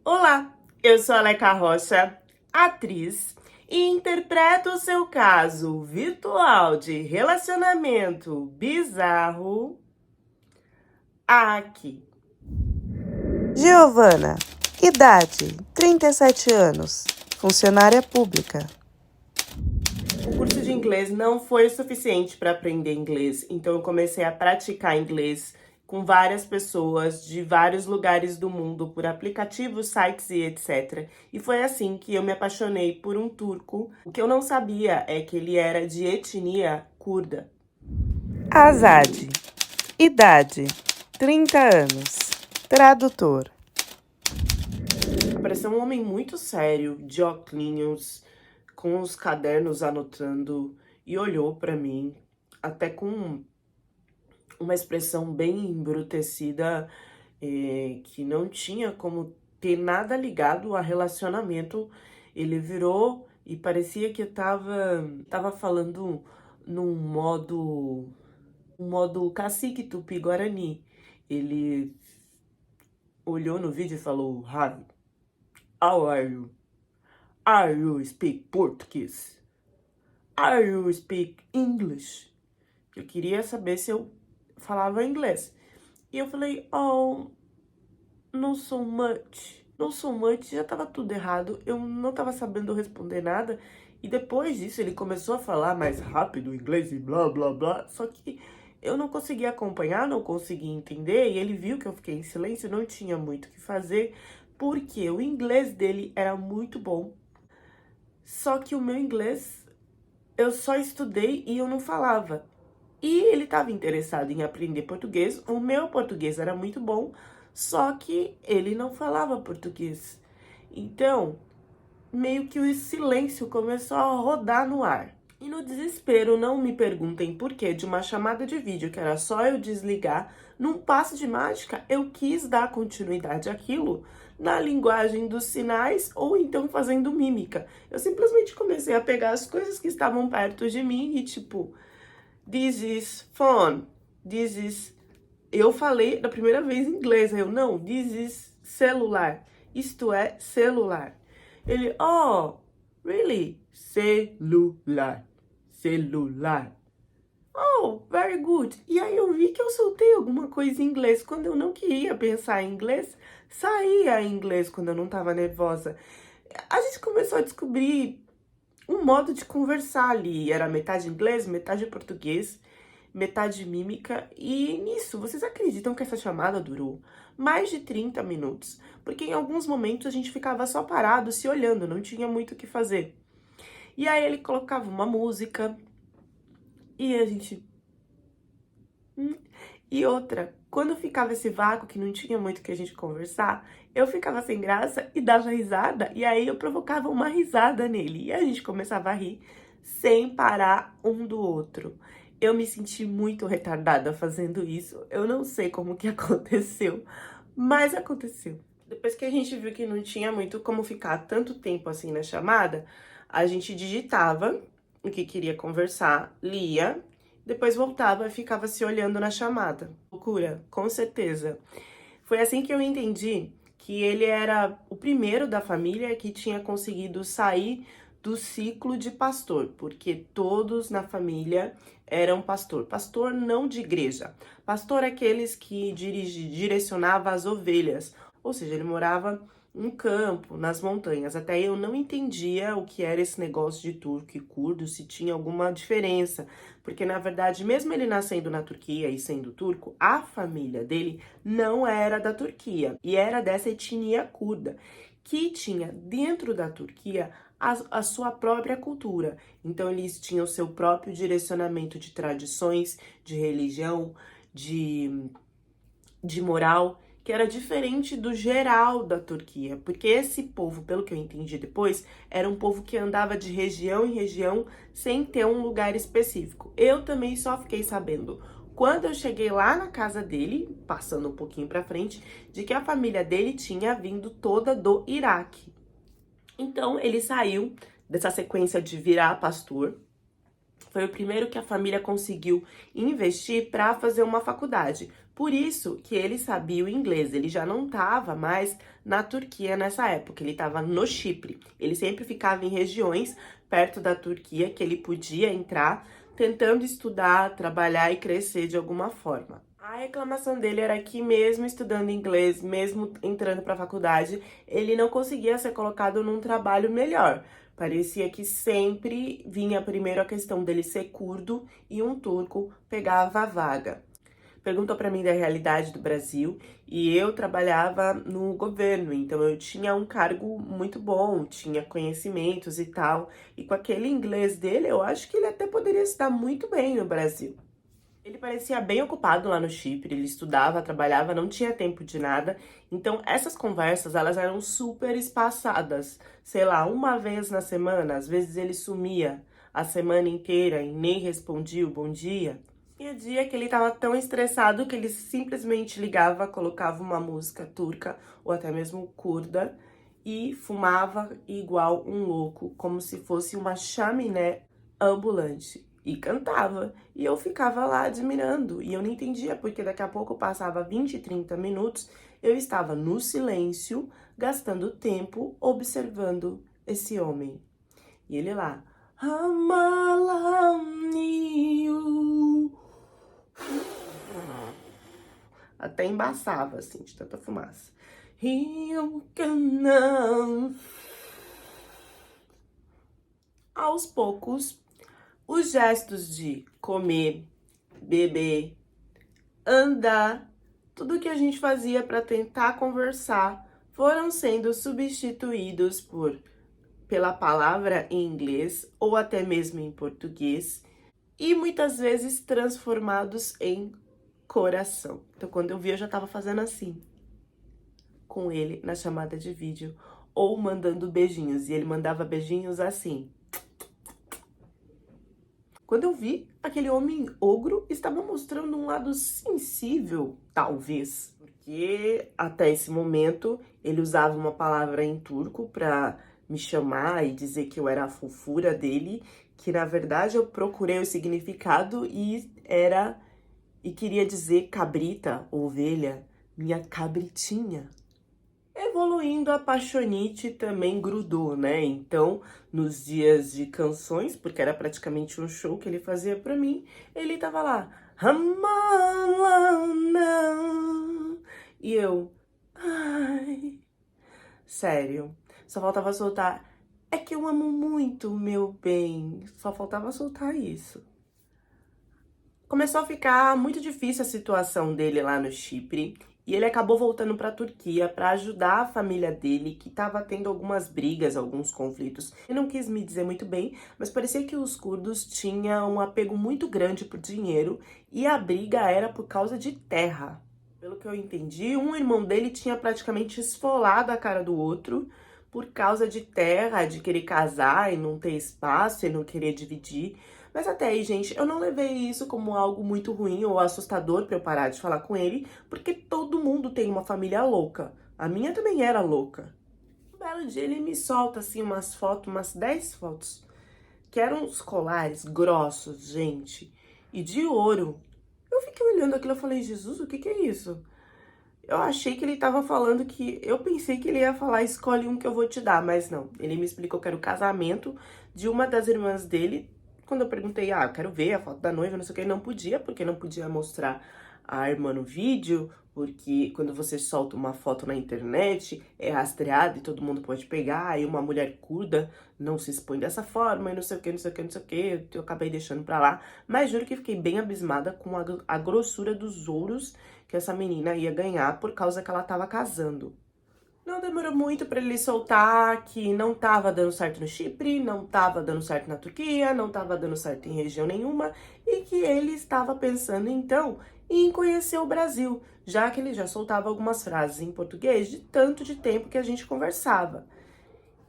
Olá, eu sou a Leca Rocha, atriz, e interpreto o seu caso virtual de relacionamento bizarro aqui. Giovana, idade 37 anos, funcionária pública. O curso de inglês não foi o suficiente para aprender inglês, então eu comecei a praticar inglês com várias pessoas de vários lugares do mundo, por aplicativos, sites e etc. E foi assim que eu me apaixonei por um turco. O que eu não sabia é que ele era de etnia curda. Azade, idade 30 anos, tradutor. Apareceu um homem muito sério, de óculos, com os cadernos anotando, e olhou para mim, até com uma expressão bem embrutecida, que não tinha como ter nada ligado a relacionamento. Ele virou e parecia que tava falando num modo cacique tupi-guarani. Ele olhou no vídeo e falou: Hi, how are you? Are you speak Portuguese? Are you speak English? Eu queria saber se eu falava inglês. E eu falei, oh, não so much. Não so much, já tava tudo errado. Eu não tava sabendo responder nada. E depois disso ele começou a falar mais rápido o inglês e blá, blá, blá. Só que eu não conseguia acompanhar, não conseguia entender. E ele viu que eu fiquei em silêncio, não tinha muito o que fazer. Porque o inglês dele era muito bom. Só que o meu inglês, eu só estudei e eu não falava. E ele estava interessado em aprender português. O meu português era muito bom, só que ele não falava português. Então, meio que o silêncio começou a rodar no ar. E no desespero, não me perguntem por que, de uma chamada de vídeo que era só eu desligar, num passe de mágica, eu quis dar continuidade àquilo na linguagem dos sinais ou então fazendo mímica. Eu simplesmente comecei a pegar as coisas que estavam perto de mim e tipo, this is phone, this is... Eu falei da primeira vez em inglês, aí eu, não, this is celular, isto é celular. Ele, oh, really? Celular, celular. Oh, very good. E aí eu vi que eu soltei alguma coisa em inglês. Quando eu não queria pensar em inglês, saía em inglês quando eu não tava nervosa. A gente começou a descobrir um modo de conversar ali. Era metade inglês, metade português, metade mímica. E nisso, vocês acreditam que essa chamada durou mais de 30 minutos? Porque em alguns momentos a gente ficava só parado, se olhando, não tinha muito o que fazer. E aí ele colocava uma música e a gente... E outra, quando ficava esse vácuo que não tinha muito o que a gente conversar, eu ficava sem graça e dava risada, e aí eu provocava uma risada nele, e a gente começava a rir sem parar um do outro. Eu me senti muito retardada fazendo isso, eu não sei como que aconteceu, mas aconteceu. Depois que a gente viu que não tinha muito como ficar tanto tempo assim na chamada, a gente digitava o que queria conversar, lia, depois voltava e ficava se olhando na chamada. Loucura, com certeza. Foi assim que eu entendi que ele era o primeiro da família que tinha conseguido sair do ciclo de pastor, porque todos na família eram pastor. Pastor não de igreja. Pastor é aqueles que direcionava as ovelhas. Ou seja, ele morava no campo, nas montanhas. Até eu não entendia o que era esse negócio de turco e curdo, se tinha alguma diferença. Porque, na verdade, mesmo ele nascendo na Turquia e sendo turco, a família dele não era da Turquia. E era dessa etnia curda, que tinha dentro da Turquia a sua própria cultura. Então, eles tinham o seu próprio direcionamento de tradições, de religião, de moral, que era diferente do geral da Turquia, porque esse povo, pelo que eu entendi depois, era um povo que andava de região em região sem ter um lugar específico. Eu também só fiquei sabendo quando eu cheguei lá na casa dele, passando um pouquinho para frente, de que a família dele tinha vindo toda do Iraque. Então ele saiu dessa sequência de virar pastor. Foi o primeiro que a família conseguiu investir para fazer uma faculdade, Por isso que ele sabia o inglês, ele já não estava mais na Turquia nessa época, ele estava no Chipre. Ele sempre ficava em regiões perto da Turquia que ele podia entrar, tentando estudar, trabalhar e crescer de alguma forma. A reclamação dele era que mesmo estudando inglês, mesmo entrando para a faculdade, ele não conseguia ser colocado num trabalho melhor. Parecia que sempre vinha primeiro a questão dele ser curdo e um turco pegava a vaga. Perguntou para mim da realidade do Brasil e eu trabalhava no governo, então eu tinha um cargo muito bom, tinha conhecimentos e tal, e com aquele inglês dele, eu acho que ele até poderia se dar muito bem no Brasil. Ele parecia bem ocupado lá no Chipre, ele estudava, trabalhava, não tinha tempo de nada. Então, essas conversas, elas eram super espaçadas. Sei lá, uma vez na semana, às vezes ele sumia a semana inteira e nem respondia o bom dia. Tinha dia que ele tava tão estressado que ele simplesmente ligava, colocava uma música turca ou até mesmo curda e fumava igual um louco, como se fosse uma chaminé ambulante. E cantava. E eu ficava lá admirando. E eu não entendia, porque daqui a pouco passava 20, 30 minutos, eu estava no silêncio, gastando tempo, observando esse homem. E ele lá. Até embaçava, assim, de tanta fumaça. Aos poucos, os gestos de comer, beber, andar, tudo que a gente fazia para tentar conversar foram sendo substituídos pela palavra em inglês ou até mesmo em português e muitas vezes transformados em coração. Então, quando eu vi, eu já estava fazendo assim com ele na chamada de vídeo ou mandando beijinhos e ele mandava beijinhos assim. Quando eu vi, aquele homem ogro estava mostrando um lado sensível, talvez, porque até esse momento ele usava uma palavra em turco para me chamar e dizer que eu era a fofura dele, que na verdade eu procurei o significado e queria dizer cabrita, ovelha, minha cabritinha. Evoluindo, a paixonite também grudou, né? Então, nos dias de canções, porque era praticamente um show que ele fazia pra mim, ele tava lá. E eu, ai, sério, só faltava soltar. É que eu amo muito, meu bem. Só faltava soltar isso. Começou a ficar muito difícil a situação dele lá no Chipre e ele acabou voltando para a Turquia para ajudar a família dele, que estava tendo algumas brigas, alguns conflitos. Ele não quis me dizer muito bem, mas parecia que os curdos tinham um apego muito grande por dinheiro e a briga era por causa de terra. Pelo que eu entendi, um irmão dele tinha praticamente esfolado a cara do outro por causa de terra, de querer casar e não ter espaço e não querer dividir. Mas até aí, gente, eu não levei isso como algo muito ruim ou assustador pra eu parar de falar com ele, porque todo mundo tem uma família louca. A minha também era louca. Um belo dia ele me solta, assim, umas fotos, umas 10 fotos, que eram uns colares grossos, gente, e de ouro. Eu fiquei olhando aquilo e falei, Jesus, o que que é isso? Eu achei que ele tava falando que... Eu pensei que ele ia falar, escolhe um que eu vou te dar, mas não. Ele me explicou que era o casamento de uma das irmãs dele. Quando eu perguntei, eu quero ver a foto da noiva, não sei o que, não podia, porque não podia mostrar a irmã no vídeo, porque quando você solta uma foto na internet, é rastreado e todo mundo pode pegar, aí uma mulher curda não se expõe dessa forma, e não sei o que, não sei o que, não sei o que, eu acabei deixando pra lá, mas juro que fiquei bem abismada com a grossura dos ouros que essa menina ia ganhar por causa que ela tava casando. Não demorou muito para ele soltar que não tava dando certo no Chipre, não tava dando certo na Turquia, não tava dando certo em região nenhuma e que ele estava pensando então em conhecer o Brasil, já que ele já soltava algumas frases em português de tanto de tempo que a gente conversava.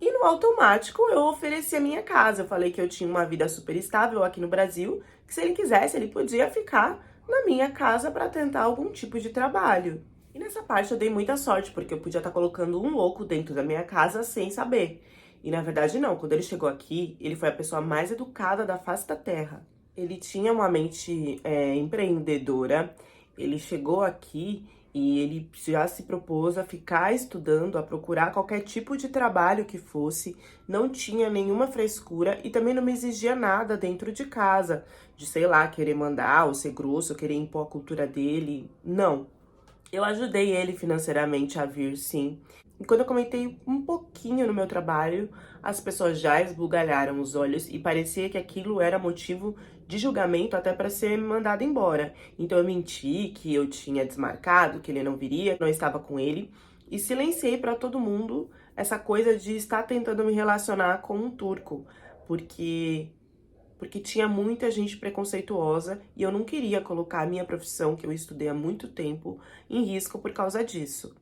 E no automático eu ofereci a minha casa, eu falei que eu tinha uma vida super estável aqui no Brasil, que se ele quisesse ele podia ficar na minha casa para tentar algum tipo de trabalho. E nessa parte eu dei muita sorte, porque eu podia estar colocando um louco dentro da minha casa sem saber. E na verdade não, quando ele chegou aqui, ele foi a pessoa mais educada da face da terra. Ele tinha uma mente empreendedora, Ele chegou aqui e ele já se propôs a ficar estudando, a procurar qualquer tipo de trabalho que fosse, não tinha nenhuma frescura e também não me exigia nada dentro de casa, de, sei lá, querer mandar ou ser grosso, querer impor a cultura dele. Não. Eu ajudei ele financeiramente a vir, sim. E quando eu comentei um pouquinho no meu trabalho, as pessoas já esbugalharam os olhos e parecia que aquilo era motivo de julgamento até para ser mandado embora. Então eu menti que eu tinha desmarcado, que ele não viria, não estava com ele e silenciei para todo mundo essa coisa de estar tentando me relacionar com um turco, porque tinha muita gente preconceituosa e eu não queria colocar a minha profissão, que eu estudei há muito tempo, em risco por causa disso.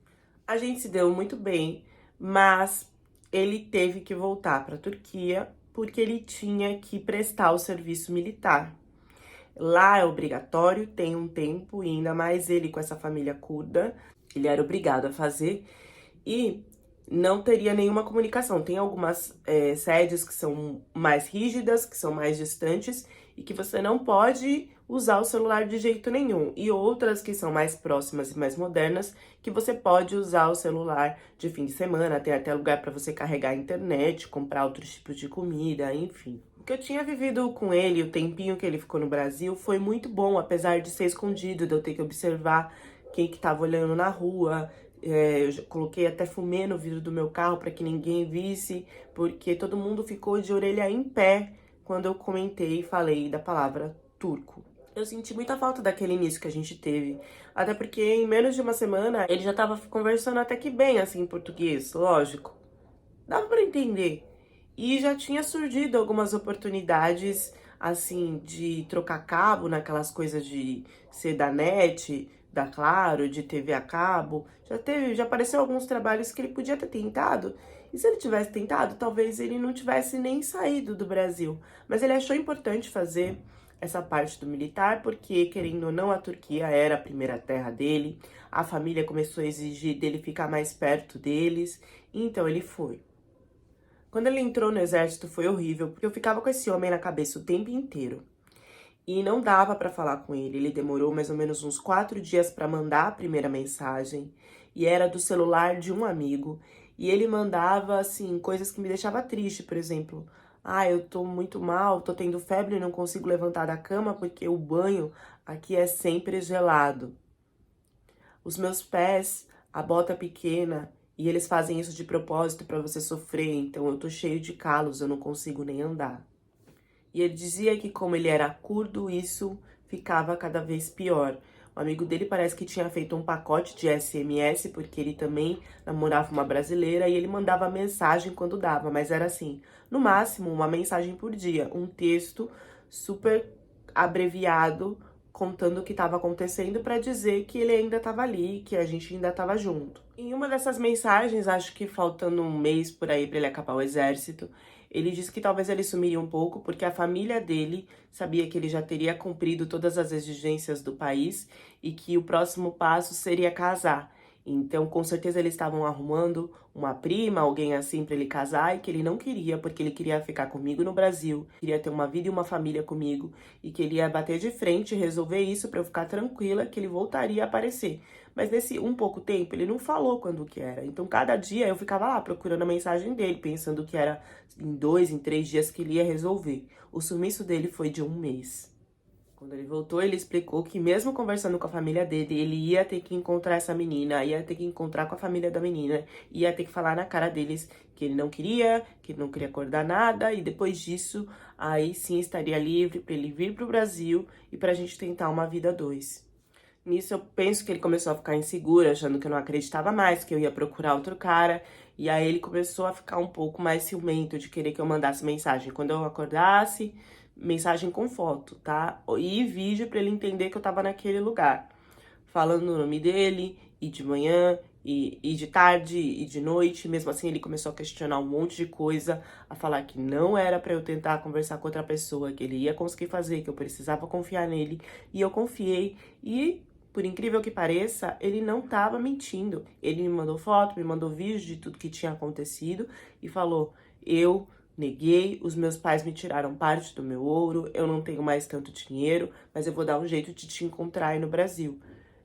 A gente se deu muito bem, mas ele teve que voltar para a Turquia porque ele tinha que prestar o serviço militar. Lá é obrigatório, tem um tempo, e ainda mais ele com essa família curda, ele era obrigado a fazer e não teria nenhuma comunicação. Tem algumas sedes que são mais rígidas, que são mais distantes e que você não pode usar o celular de jeito nenhum. E outras que são mais próximas e mais modernas, que você pode usar o celular de fim de semana, tem até lugar para você carregar a internet, comprar outros tipos de comida, enfim. O que eu tinha vivido com ele, o tempinho que ele ficou no Brasil, foi muito bom, apesar de ser escondido, de eu ter que observar quem que tava olhando na rua. Eu já coloquei até fumê no vidro do meu carro para que ninguém visse, porque todo mundo ficou de orelha em pé quando eu comentei e falei da palavra turco. Eu senti muita falta daquele início que a gente teve, até porque em menos de uma semana ele já tava conversando até que bem, assim, em português, lógico. Dava para entender. E já tinha surgido algumas oportunidades, assim, de trocar cabo naquelas coisas de ser da NET, da Claro, de TV a cabo. Já apareceu alguns trabalhos que ele podia ter tentado. E se ele tivesse tentado, talvez ele não tivesse nem saído do Brasil. Mas ele achou importante fazer essa parte do militar, porque, querendo ou não, a Turquia era a primeira terra dele. A família começou a exigir dele ficar mais perto deles. Então ele foi. Quando ele entrou no exército foi horrível, porque eu ficava com esse homem na cabeça o tempo inteiro. E não dava pra falar com ele. Ele demorou mais ou menos uns 4 dias pra mandar a primeira mensagem. E era do celular de um amigo. E ele mandava, assim, coisas que me deixavam triste. Por exemplo, eu tô muito mal, tô tendo febre e não consigo levantar da cama porque o banho aqui é sempre gelado. Os meus pés, a bota pequena, e eles fazem isso de propósito pra você sofrer, então eu tô cheio de calos, eu não consigo nem andar. E ele dizia que como ele era curdo, isso ficava cada vez pior. O amigo dele parece que tinha feito um pacote de SMS, porque ele também namorava uma brasileira e ele mandava mensagem quando dava, mas era assim, no máximo uma mensagem por dia, um texto super abreviado contando o que estava acontecendo para dizer que ele ainda estava ali, que a gente ainda estava junto. Em uma dessas mensagens, acho que faltando um mês por aí para ele acabar o exército, ele disse que talvez ele sumiria um pouco porque a família dele sabia que ele já teria cumprido todas as exigências do país e que o próximo passo seria casar. Então, com certeza eles estavam arrumando uma prima, alguém assim para ele casar e que ele não queria, porque ele queria ficar comigo no Brasil, queria ter uma vida e uma família comigo e que ele ia bater de frente e resolver isso para eu ficar tranquila que ele voltaria a aparecer. Mas nesse um pouco tempo ele não falou quando que era. Então, cada dia eu ficava lá procurando a mensagem dele, pensando que era em 2, em 3 dias que ele ia resolver. O sumiço dele foi de um mês. Quando ele voltou, ele explicou que mesmo conversando com a família dele, ele ia ter que encontrar essa menina, ia ter que encontrar com a família da menina, ia ter que falar na cara deles que ele não queria acordar nada, e depois disso, aí sim estaria livre para ele vir pro Brasil e pra gente tentar uma vida a dois. Nisso eu penso que ele começou a ficar inseguro, achando que eu não acreditava mais, que eu ia procurar outro cara. E aí ele começou a ficar um pouco mais ciumento de querer que eu mandasse mensagem. Quando eu acordasse, mensagem com foto, tá? E vídeo pra ele entender que eu tava naquele lugar. Falando o nome dele, e de manhã, e de tarde, e de noite. Mesmo assim, ele começou a questionar um monte de coisa, a falar que não era pra eu tentar conversar com outra pessoa, que ele ia conseguir fazer, que eu precisava confiar nele. E eu confiei, e por incrível que pareça, ele não tava mentindo. Ele me mandou foto, me mandou vídeo de tudo que tinha acontecido e falou: eu neguei, os meus pais me tiraram parte do meu ouro, eu não tenho mais tanto dinheiro, mas eu vou dar um jeito de te encontrar aí no Brasil.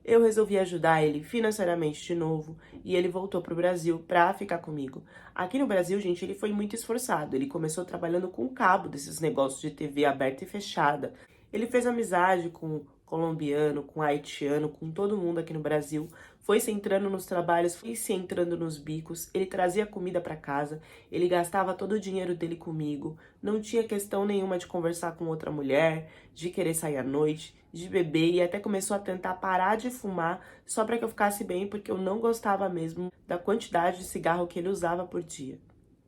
eu resolvi ajudar ele financeiramente de novo e ele voltou pro Brasil pra ficar comigo. Aqui no Brasil, gente, ele foi muito esforçado. Ele começou trabalhando com cabo desses negócios de TV aberta e fechada. Ele fez amizade com colombiano, com haitiano, com todo mundo aqui no Brasil. Foi se entrando nos trabalhos, foi se entrando nos bicos. Ele trazia comida pra casa, ele gastava todo o dinheiro dele comigo. Não tinha questão nenhuma de conversar com outra mulher, de querer sair à noite, de beber, e até começou a tentar parar de fumar só pra que eu ficasse bem, porque eu não gostava mesmo da quantidade de cigarro que ele usava por dia.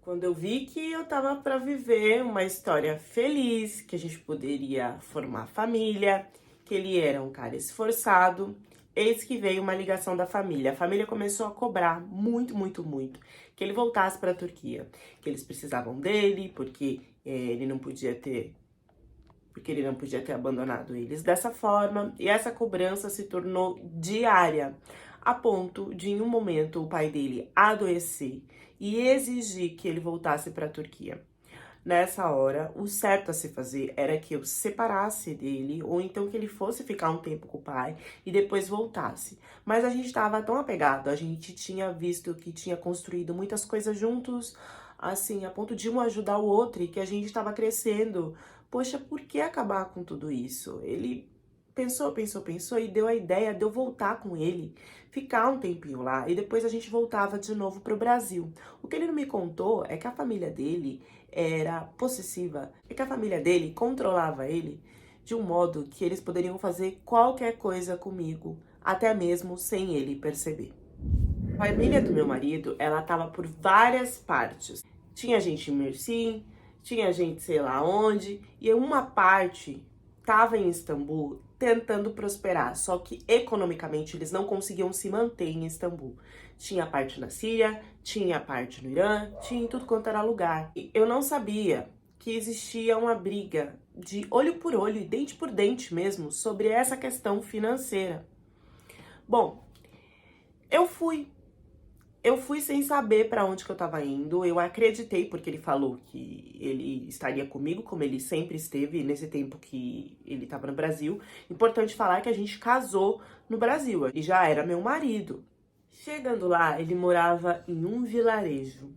Quando eu vi que eu tava pra viver uma história feliz, que a gente poderia formar família, que ele era um cara esforçado, eis que veio uma ligação da família. A família começou a cobrar muito, muito, muito que ele voltasse pra Turquia, que eles precisavam dele, porque ele não podia ter abandonado eles dessa forma, e essa cobrança se tornou diária, a ponto de, em um momento, o pai dele adoecer e exigir que ele voltasse para a Turquia. Nessa hora, o certo a se fazer era que eu separasse dele, ou então que ele fosse ficar um tempo com o pai e depois voltasse. Mas a gente estava tão apegado, a gente tinha visto que tinha construído muitas coisas juntos, assim, a ponto de um ajudar o outro, e que a gente estava crescendo. Poxa, por que acabar com tudo isso? Ele pensou e deu a ideia de eu voltar com ele, ficar um tempinho lá e depois a gente voltava de novo pro Brasil. O que ele não me contou é que a família dele era possessiva, e que a família dele controlava ele de um modo que eles poderiam fazer qualquer coisa comigo, até mesmo sem ele perceber. A família do meu marido, ela tava por várias partes. Tinha gente em Mersin, tinha gente sei lá onde, e uma parte tava em Istambul tentando prosperar, só que economicamente eles não conseguiam se manter em Istambul. Tinha parte na Síria, tinha parte no Irã, tinha em tudo quanto era lugar. E eu não sabia que existia uma briga de olho por olho e dente por dente mesmo sobre essa questão financeira. Bom, eu fui sem saber pra onde que eu tava indo. Eu acreditei porque ele falou que ele estaria comigo, como ele sempre esteve nesse tempo que ele tava no Brasil. Importante falar que a gente casou no Brasil, ele já era meu marido. Chegando lá, ele morava em um vilarejo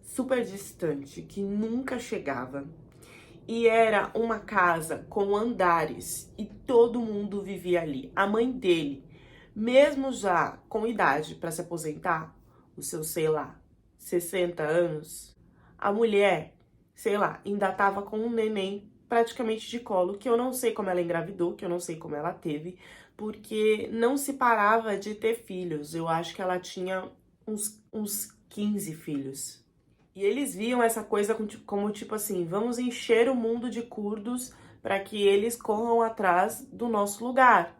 super distante, que nunca chegava. E era uma casa com andares e todo mundo vivia ali. A mãe dele, mesmo já com idade para se aposentar, os seus, sei lá, 60 anos, a mulher, sei lá, ainda tava com um neném praticamente de colo, que eu não sei como ela engravidou, que eu não sei como ela teve, porque não se parava de ter filhos. Eu acho que ela tinha uns 15 filhos. E eles viam essa coisa como tipo assim, vamos encher o mundo de curdos para que eles corram atrás do nosso lugar.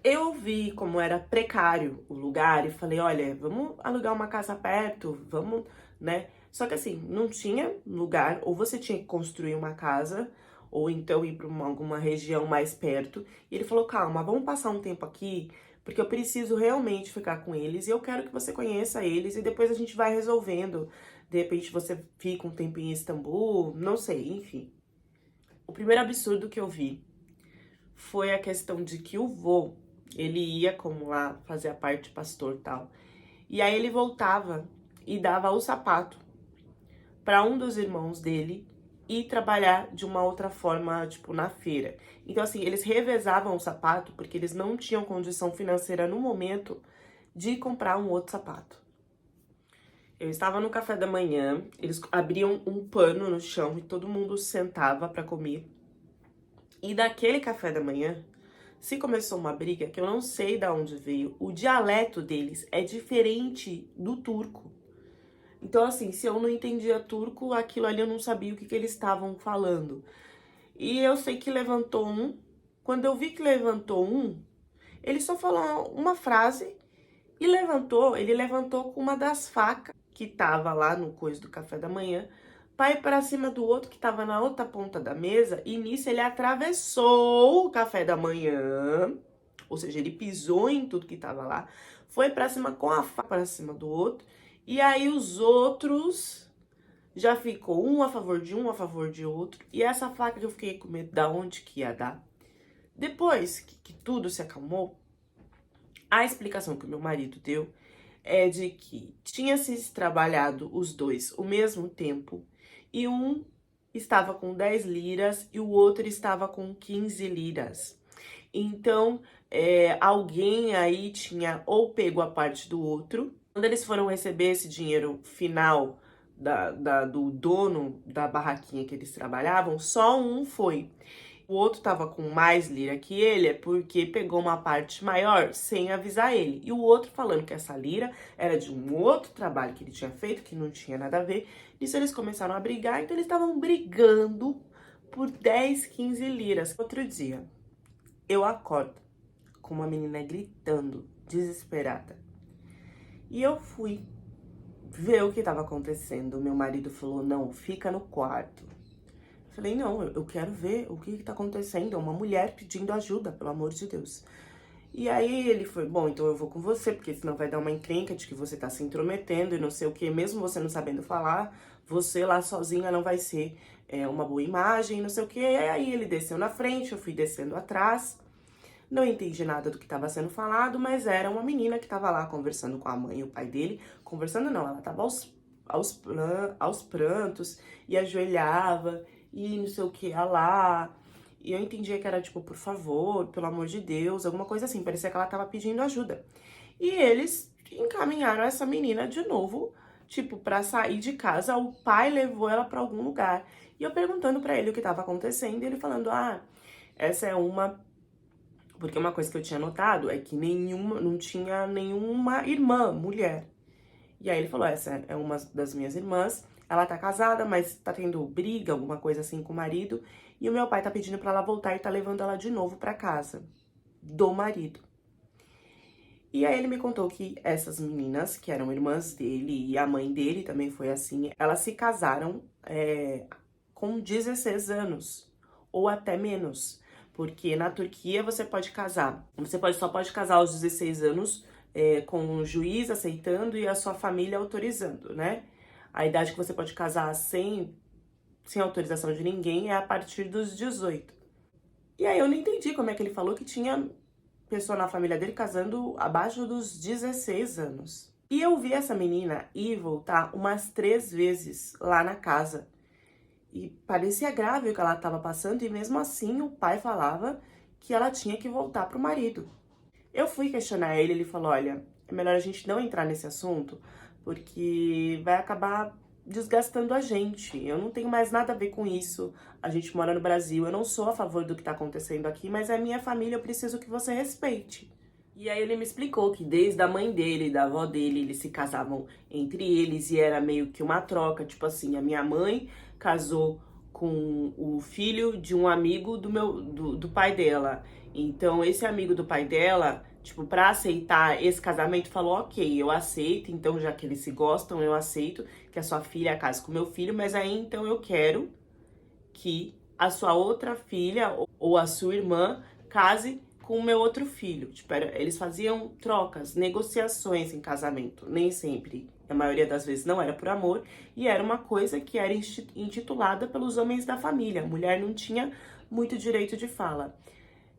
Eu vi como era precário o lugar e falei, olha, vamos alugar uma casa perto, vamos, né? Só que assim, não tinha lugar, ou você tinha que construir uma casa, ou então ir para alguma região mais perto. E ele falou, calma, vamos passar um tempo aqui, porque eu preciso realmente ficar com eles e eu quero que você conheça eles e depois a gente vai resolvendo. De repente você fica um tempo em Istambul, não sei, enfim. O primeiro absurdo que eu vi foi a questão de que o vô, ele ia como lá fazer a parte de pastor e tal. E aí ele voltava e dava o sapato para um dos irmãos dele e trabalhar de uma outra forma, tipo, na feira. Então, assim, eles revezavam o sapato porque eles não tinham condição financeira no momento de comprar um outro sapato. Eu estava no café da manhã, eles abriam um pano no chão e todo mundo sentava para comer. E daquele café da manhã, se começou uma briga que eu não sei de onde veio. O dialeto deles é diferente do turco. Então, assim, se eu não entendia turco, aquilo ali eu não sabia o que eles estavam falando. E eu sei que levantou um. Quando eu vi que levantou um, ele só falou uma frase e ele levantou com uma das facas que tava lá no coisa do café da manhã, pra ir pra cima do outro que tava na outra ponta da mesa, e nisso ele atravessou o café da manhã, ou seja, ele pisou em tudo que tava lá, foi pra cima com a faca pra cima do outro, e aí os outros já ficou um a favor de um, a favor de outro, e essa faca que eu fiquei com medo da onde que ia dar. Depois que tudo se acalmou, A explicação que o meu marido deu é de que tinha se trabalhado os dois o mesmo tempo e um estava com 10 liras e o outro estava com 15 liras. Então, alguém aí tinha ou pego a parte do outro. Quando eles foram receber esse dinheiro final do dono da barraquinha que eles trabalhavam, só um foi. O outro tava com mais lira que ele, é porque pegou uma parte maior sem avisar ele. E o outro falando que essa lira era de um outro trabalho que ele tinha feito, que não tinha nada a ver. Nisso eles começaram a brigar, então eles estavam brigando por 10, 15 liras. Outro dia, eu acordo com uma menina gritando, desesperada. E eu fui ver o que estava acontecendo. Meu marido falou, não, fica no quarto. Eu falei, não, eu quero ver o que está acontecendo. É uma mulher pedindo ajuda, pelo amor de Deus. E aí ele foi, bom, então eu vou com você, porque senão vai dar uma encrenca de que você tá se intrometendo e não sei o que, mesmo você não sabendo falar, você lá sozinha não vai ser uma boa imagem, não sei o que. E aí ele desceu na frente, eu fui descendo atrás. Não entendi nada do que estava sendo falado, mas era uma menina que estava lá conversando com a mãe e o pai dele. Conversando não, ela estava aos prantos e ajoelhava e não sei o que, lá. E eu entendia que era tipo, por favor, pelo amor de Deus, alguma coisa assim. Parecia que ela tava pedindo ajuda. E eles encaminharam essa menina de novo, tipo, pra sair de casa. O pai levou ela pra algum lugar. E eu perguntando pra ele o que tava acontecendo, e ele falando, essa é uma... Porque uma coisa que eu tinha notado é que não tinha nenhuma irmã, mulher. E aí ele falou, essa é uma das minhas irmãs, ela tá casada, mas tá tendo briga, alguma coisa assim com o marido, e o meu pai tá pedindo pra ela voltar e tá levando ela de novo pra casa do marido. E aí ele me contou que essas meninas, que eram irmãs dele, e a mãe dele também foi assim, elas se casaram com 16 anos, ou até menos. Porque na Turquia você pode casar, só pode casar aos 16 anos, com o juiz aceitando e a sua família autorizando, né? A idade que você pode casar sem autorização de ninguém é a partir dos 18. E aí eu não entendi como é que ele falou que tinha pessoa na família dele casando abaixo dos 16 anos. E eu vi essa menina ir e voltar umas 3 vezes lá na casa. E parecia grave o que ela estava passando, e mesmo assim o pai falava que ela tinha que voltar pro marido. Eu fui questionar ele falou, olha, é melhor a gente não entrar nesse assunto, porque vai acabar desgastando a gente. Eu não tenho mais nada a ver com isso. A gente mora no Brasil, eu não sou a favor do que tá acontecendo aqui, mas é minha família, eu preciso que você respeite. E aí ele me explicou que desde a mãe dele, da avó dele, eles se casavam entre eles e era meio que uma troca, tipo assim, a minha mãe casou com o filho de um amigo do pai dela. Então, esse amigo do pai dela, tipo, pra aceitar esse casamento, falou, ok, eu aceito, então, já que eles se gostam, eu aceito que a sua filha case com meu filho, mas aí, então, eu quero que a sua outra filha ou a sua irmã case com o meu outro filho. Tipo, eles faziam trocas, negociações em casamento, nem sempre. A maioria das vezes não era por amor, e era uma coisa que era intitulada pelos homens da família. A mulher não tinha muito direito de fala.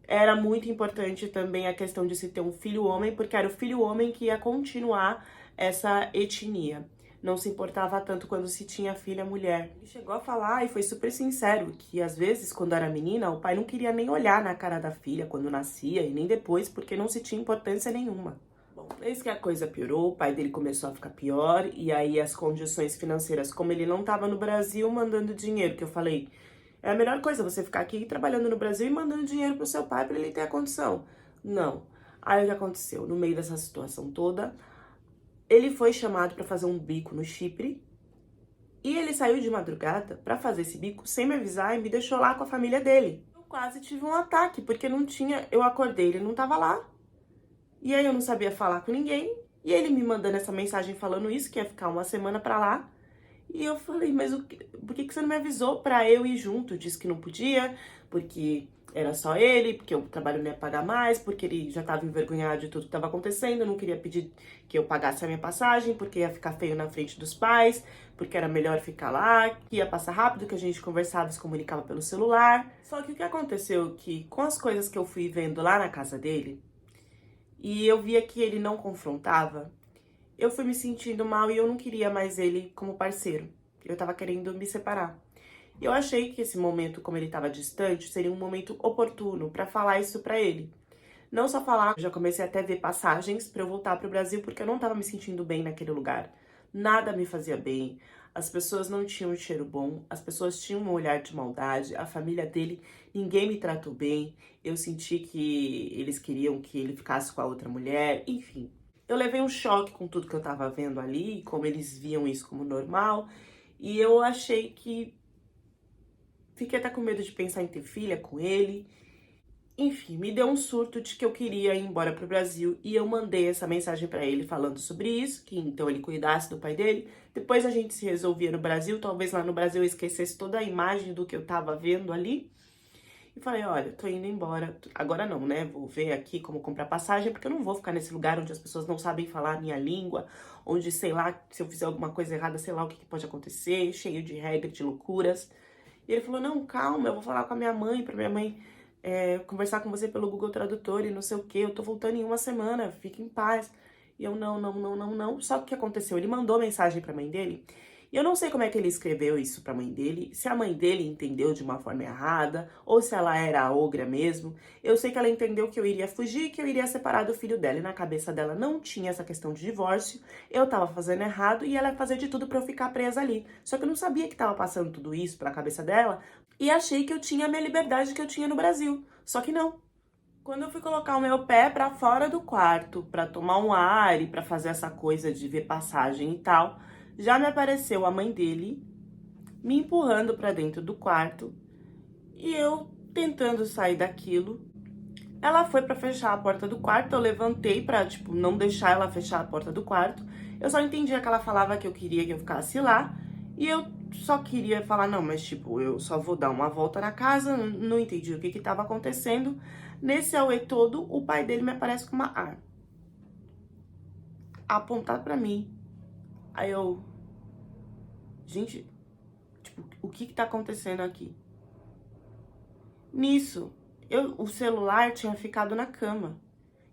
Era muito importante também a questão de se ter um filho homem, porque era o filho homem que ia continuar essa etnia. Não se importava tanto quando se tinha filha mulher. Ele chegou a falar, e foi super sincero, que às vezes, quando era menina, o pai não queria nem olhar na cara da filha quando nascia, e nem depois, porque não se tinha importância nenhuma. Bom, desde que a coisa piorou, o pai dele começou a ficar pior, e aí as condições financeiras, como ele não estava no Brasil mandando dinheiro, que eu falei, é a melhor coisa você ficar aqui trabalhando no Brasil e mandando dinheiro pro seu pai para ele ter a condição. Não. Aí o que aconteceu? No meio dessa situação toda, ele foi chamado para fazer um bico no Chipre, e ele saiu de madrugada para fazer esse bico sem me avisar e me deixou lá com a família dele. Eu quase tive um ataque, porque não tinha... Eu acordei, ele não tava lá. E aí eu não sabia falar com ninguém. E ele me mandando essa mensagem falando isso, que ia ficar uma semana pra lá. E eu falei, mas por que você não me avisou pra eu ir junto? Disse que não podia, porque era só ele, porque o trabalho não ia pagar mais, porque ele já tava envergonhado de tudo que tava acontecendo, não queria pedir que eu pagasse a minha passagem, porque ia ficar feio na frente dos pais, porque era melhor ficar lá, que ia passar rápido, que a gente conversava e se comunicava pelo celular. Só que o que aconteceu que com as coisas que eu fui vendo lá na casa dele, e eu via que ele não confrontava, eu fui me sentindo mal e eu não queria mais ele como parceiro. Eu tava querendo me separar. Eu achei que esse momento, como ele tava distante, seria um momento oportuno pra falar isso pra ele. Não só falar, eu já comecei até a ver passagens pra eu voltar pro Brasil, porque eu não tava me sentindo bem naquele lugar. Nada me fazia bem, as pessoas não tinham um cheiro bom, as pessoas tinham um olhar de maldade, a família dele, ninguém me tratou bem, eu senti que eles queriam que ele ficasse com a outra mulher, enfim. Eu levei um choque com tudo que eu tava vendo ali, como eles viam isso como normal, e eu achei que fiquei até com medo de pensar em ter filha com ele. Enfim, me deu um surto de que eu queria ir embora pro Brasil e eu mandei essa mensagem pra ele falando sobre isso, que então ele cuidasse do pai dele. Depois a gente se resolvia no Brasil, talvez lá no Brasil eu esquecesse toda a imagem do que eu tava vendo ali. E falei, olha, tô indo embora. Agora não, né? Vou ver aqui como comprar passagem, porque eu não vou ficar nesse lugar onde as pessoas não sabem falar a minha língua, onde, sei lá, se eu fizer alguma coisa errada, sei lá o que pode acontecer, cheio de regras, de loucuras. E ele falou, não, calma, eu vou falar com a minha mãe, pra minha mãe conversar com você pelo Google Tradutor e não sei o que, eu tô voltando em uma semana, fique em paz. E eu, não, não, não, não, não. Só que o que aconteceu? Ele mandou mensagem pra mãe dele, e eu não sei como é que ele escreveu isso pra mãe dele, se a mãe dele entendeu de uma forma errada, ou se ela era a ogra mesmo. Eu sei que ela entendeu que eu iria fugir, que eu iria separar do filho dela, e na cabeça dela não tinha essa questão de divórcio, eu tava fazendo errado, e ela ia fazer de tudo pra eu ficar presa ali. Só que eu não sabia que tava passando tudo isso pela cabeça dela, e achei que eu tinha a minha liberdade que eu tinha no Brasil. Só que não. Quando eu fui colocar o meu pé pra fora do quarto, pra tomar um ar e pra fazer essa coisa de ver passagem e tal, já me apareceu a mãe dele me empurrando pra dentro do quarto e eu tentando sair daquilo. Ela foi pra fechar a porta do quarto, eu levantei pra, tipo, não deixar ela fechar a porta do quarto. Eu só entendia que ela falava que eu queria que eu ficasse lá e eu só queria falar, não, mas tipo, eu só vou dar uma volta na casa, não entendi o que tava acontecendo. Nesse auê todo, o pai dele me aparece com uma arma, apontado pra mim. Aí eu, gente, tipo, o que tá acontecendo aqui? Nisso, o celular tinha ficado na cama.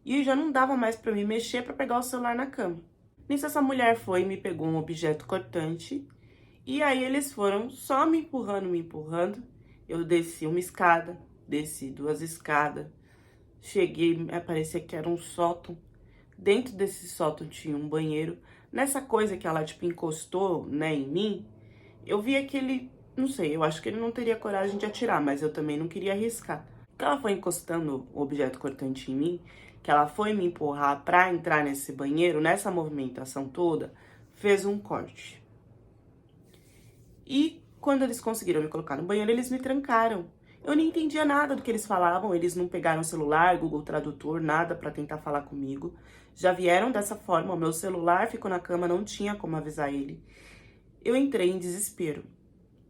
E já não dava mais pra me mexer pra pegar o celular na cama. Nisso, essa mulher foi e me pegou um objeto cortante. E aí eles foram só me empurrando, me empurrando. Eu desci uma escada, desci duas escadas. Cheguei, parecia que era um sótão. Dentro desse sótão tinha um banheiro. Nessa coisa que ela, tipo, encostou, né, em mim, eu vi aquele, não sei, eu acho que ele não teria coragem de atirar, mas eu também não queria arriscar. Que ela foi encostando o objeto cortante em mim, que ela foi me empurrar pra entrar nesse banheiro, nessa movimentação toda, fez um corte. E quando eles conseguiram me colocar no banheiro, eles me trancaram. Eu nem entendia nada do que eles falavam, eles não pegaram o celular, Google Tradutor, nada pra tentar falar comigo. Já vieram dessa forma, o meu celular ficou na cama, não tinha como avisar ele. Eu entrei em desespero.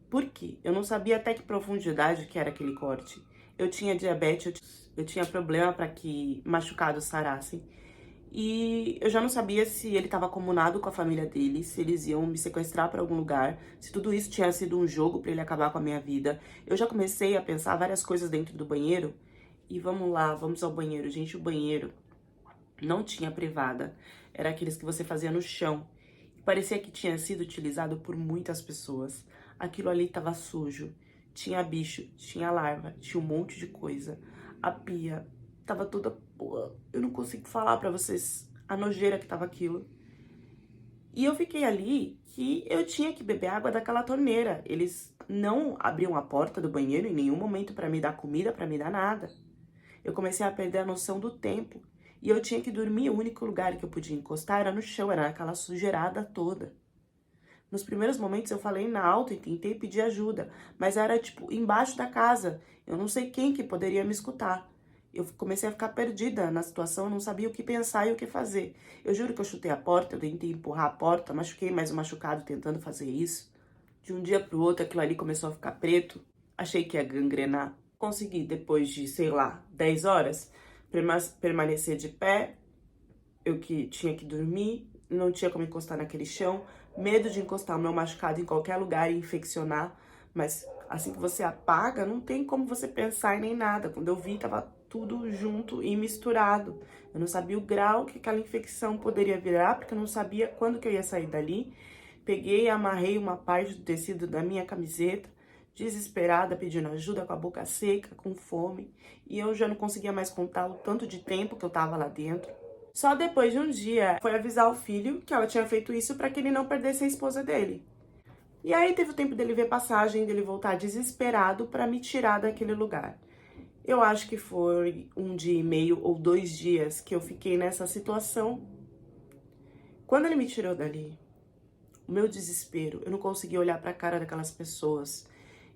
Por quê? Eu não sabia até que profundidade que era aquele corte. Eu tinha diabetes, eu tinha problema para que machucados sarassem. E eu já não sabia se ele estava comunado com a família dele, se eles iam me sequestrar para algum lugar, se tudo isso tinha sido um jogo para ele acabar com a minha vida. Eu já comecei a pensar várias coisas dentro do banheiro. E vamos lá, vamos ao banheiro. Gente, o banheiro não tinha privada. Era aqueles que você fazia no chão. Parecia que tinha sido utilizado por muitas pessoas. Aquilo ali estava sujo. Tinha bicho, tinha larva, tinha um monte de coisa. A pia tava toda... Pô, eu não consigo falar pra vocês a nojeira que tava aquilo. E eu fiquei ali que eu tinha que beber água daquela torneira. Eles não abriam a porta do banheiro em nenhum momento pra me dar comida, pra me dar nada. Eu comecei a perder a noção do tempo. E eu tinha que dormir, o único lugar que eu podia encostar era no chão, era naquela sujeirada toda. Nos primeiros momentos eu falei na alta e tentei pedir ajuda, mas era tipo embaixo da casa. Eu não sei quem que poderia me escutar. Eu comecei a ficar perdida na situação, não sabia o que pensar e o que fazer. Eu juro que eu chutei a porta, eu tentei empurrar a porta, machuquei mais um machucado tentando fazer isso. De um dia pro outro aquilo ali começou a ficar preto. Achei que ia gangrenar. Consegui, depois de, sei lá, 10 horas, permanecer de pé. Eu que tinha que dormir, não tinha como encostar naquele chão. Medo de encostar o meu machucado em qualquer lugar e infeccionar. Mas assim que você apaga, não tem como você pensar em nem nada. Quando eu vi, tava tudo junto e misturado. Eu não sabia o grau que aquela infecção poderia virar, porque eu não sabia quando que eu ia sair dali. Peguei e amarrei uma parte do tecido da minha camiseta, desesperada, pedindo ajuda, com a boca seca, com fome. E eu já não conseguia mais contar o tanto de tempo que eu tava lá dentro. Só depois de um dia, foi avisar o filho que ela tinha feito isso para que ele não perdesse a esposa dele. E aí teve o tempo dele ver passagem, dele voltar desesperado para me tirar daquele lugar. Eu acho que foi 1 dia e meio ou 2 dias que eu fiquei nessa situação. Quando ele me tirou dali, o meu desespero, eu não conseguia olhar para a cara daquelas pessoas.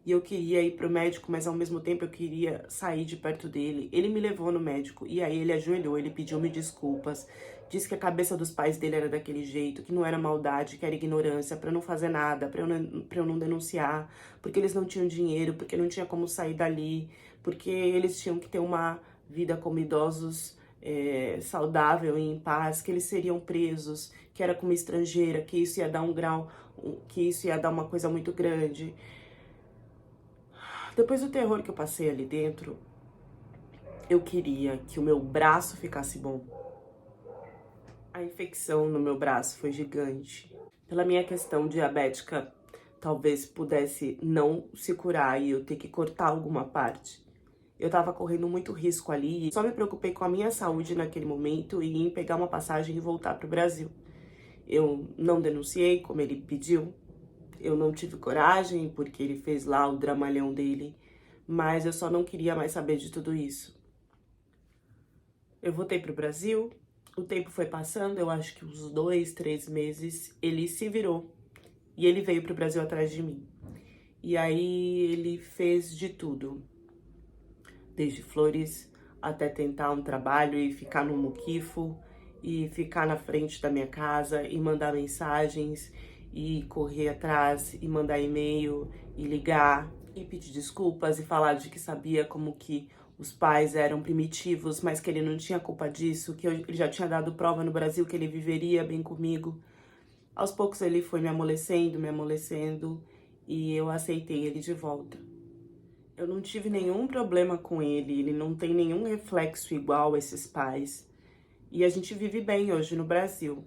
E eu queria ir pro médico, mas ao mesmo tempo eu queria sair de perto dele. Ele me levou no médico e aí ele ajoelhou, ele pediu-me desculpas. Disse que a cabeça dos pais dele era daquele jeito, que não era maldade, que era ignorância, pra não fazer nada, pra eu não denunciar, porque eles não tinham dinheiro, porque não tinha como sair dali, porque eles tinham que ter uma vida como idosos saudável e em paz, que eles seriam presos, que era como estrangeira, que isso ia dar um grau, que isso ia dar uma coisa muito grande. Depois do terror que eu passei ali dentro, eu queria que o meu braço ficasse bom. A infecção no meu braço foi gigante. Pela minha questão diabética, talvez pudesse não se curar e eu ter que cortar alguma parte. Eu tava correndo muito risco ali e só me preocupei com a minha saúde naquele momento e em pegar uma passagem e voltar pro Brasil. Eu não denunciei como ele pediu. Eu não tive coragem, porque ele fez lá o dramalhão dele, mas eu só não queria mais saber de tudo isso. Eu voltei pro Brasil, o tempo foi passando, eu acho que uns 2, 3 meses, ele se virou e ele veio pro Brasil atrás de mim. E aí ele fez de tudo, desde flores até tentar um trabalho e ficar no muquifo, e ficar na frente da minha casa e mandar mensagens, e correr atrás, e mandar e-mail, e ligar, e pedir desculpas, e falar de que sabia como que os pais eram primitivos, mas que ele não tinha culpa disso, que ele já tinha dado prova no Brasil que ele viveria bem comigo. Aos poucos ele foi me amolecendo, e eu aceitei ele de volta. Eu não tive nenhum problema com ele não tem nenhum reflexo igual a esses pais. E a gente vive bem hoje no Brasil,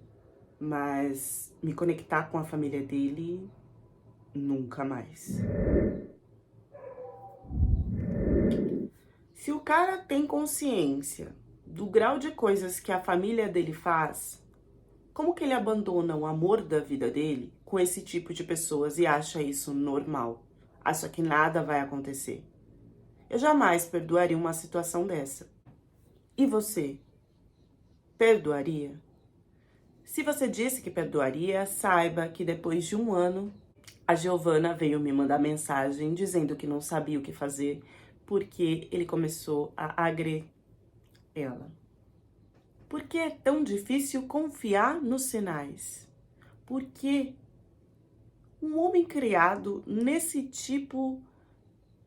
mas me conectar com a família dele, nunca mais. Se o cara tem consciência do grau de coisas que a família dele faz, como que ele abandona o amor da vida dele com esse tipo de pessoas e acha isso normal? Acha que nada vai acontecer? Eu jamais perdoaria uma situação dessa. E você? Perdoaria? Se você disse que perdoaria, saiba que depois de 1 ano, a Giovana veio me mandar mensagem dizendo que não sabia o que fazer porque ele começou a agredir ela. Por que é tão difícil confiar nos sinais? Por que um homem criado nesse tipo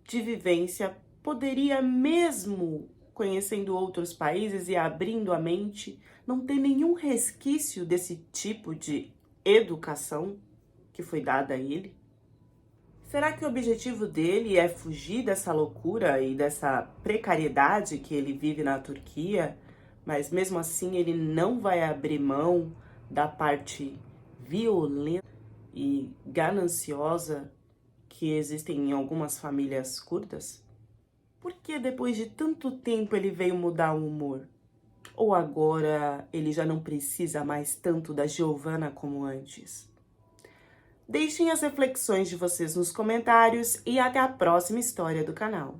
de vivência poderia, mesmo conhecendo outros países e abrindo a mente, não ter nenhum resquício desse tipo de educação que foi dada a ele? Será que o objetivo dele é fugir dessa loucura e dessa precariedade que ele vive na Turquia, mas mesmo assim ele não vai abrir mão da parte violenta e gananciosa que existem em algumas famílias curdas? Por que depois de tanto tempo ele veio mudar o humor? Ou agora ele já não precisa mais tanto da Giovana como antes? Deixem as reflexões de vocês nos comentários e até a próxima história do canal.